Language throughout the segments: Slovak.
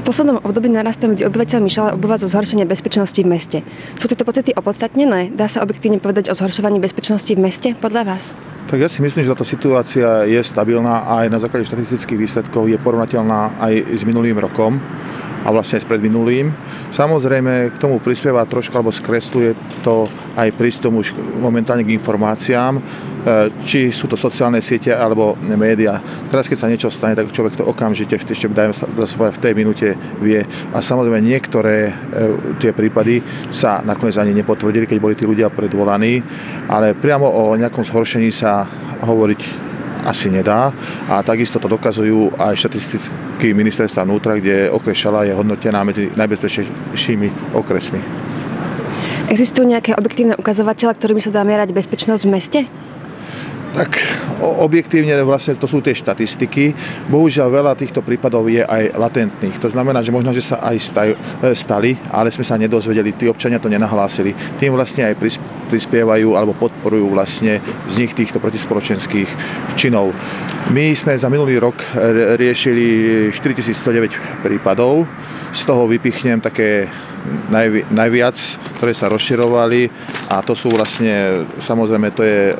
poslednom období narastá medzi obyvateľmi Šala obava zo zhoršenia bezpečnosti v meste. Sú tieto pocity opodstatnené? Dá sa objektívne povedať o zhoršovaní bezpečnosti v meste podľa vás? Tak ja si myslím, že táto situácia je stabilná a aj na základe štatistických výsledkov je porovnateľná aj s minulým rokom a vlastne aj s predminulým. Samozrejme, k tomu prispieva trošku alebo skresluje to aj prístup už momentálne k informáciám, či sú to sociálne siete alebo médiá. Teraz, keď sa niečo stane, tak človek to okamžite v tej minúte vie. A samozrejme, niektoré tie prípady sa nakoniec ani nepotvrdili, keď boli tí ľudia predvolaní, ale priamo o nejakom zhoršení sa hovoriť asi nedá. A takisto to dokazujú aj štatistiky ministerstva vnútra, kde okres Šala je hodnotená medzi najbezpečnejšími okresmi. Existujú nejaké objektívne ukazovatele, ktorými sa dá merať bezpečnosť v meste? Tak objektívne vlastne to sú tie štatistiky. Bohužiaľ veľa týchto prípadov je aj latentných. To znamená, že možno, že sa aj stali, ale sme sa nedozvedeli, tí občania to nenahlásili. Tým vlastne aj prispievajú alebo podporujú vlastne vznik týchto protispoločenských činov. My sme za minulý rok riešili 4109 prípadov. Z toho vypichnem také najviac, ktoré sa rozširovali, a to sú vlastne, samozrejme, to je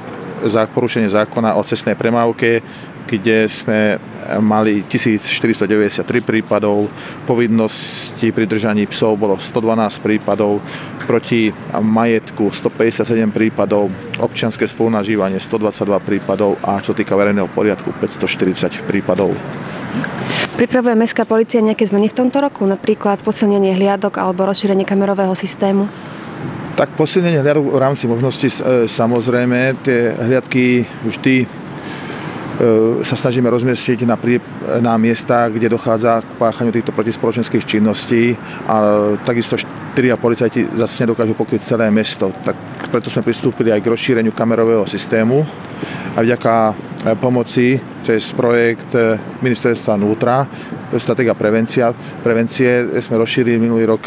porušenie zákona o cestnej premávke, kde sme mali 1493 prípadov, povinnosti pri držaní psov bolo 112 prípadov, proti majetku 157 prípadov, občianske spolunažívanie 122 prípadov a čo týka verejného poriadku 540 prípadov. Pripravuje mestská polícia nejaké zmeny v tomto roku, napríklad posilnenie hliadok alebo rozšírenie kamerového systému? Tak posilnenie hliadok v rámci možností, samozrejme, tie hliadky vždy sa snažíme rozmiestniť na miestach, kde dochádza k páchaniu týchto protispoločenských činností, a takisto 4 policajti zase nedokážu pokryť celé mesto. Tak preto sme pristúpili aj k rozšíreniu kamerového systému a vďaka pomoci cez projekt ministerstva vnútra, stratégia prevencie, sme rozšírili minulý rok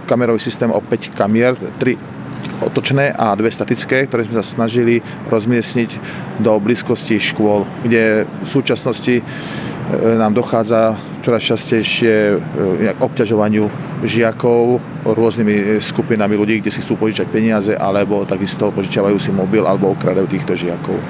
kamerový systém o 5 kamier, 3 otočné a 2 statické, ktoré sme sa snažili rozmiestniť do blízkosti škôl, kde v súčasnosti nám dochádza čoraz častejšie k obťažovaniu žiakov rôznymi skupinami ľudí, kde si chcú požičať peniaze alebo takisto požičiavajú si mobil alebo okradajú týchto žiakov.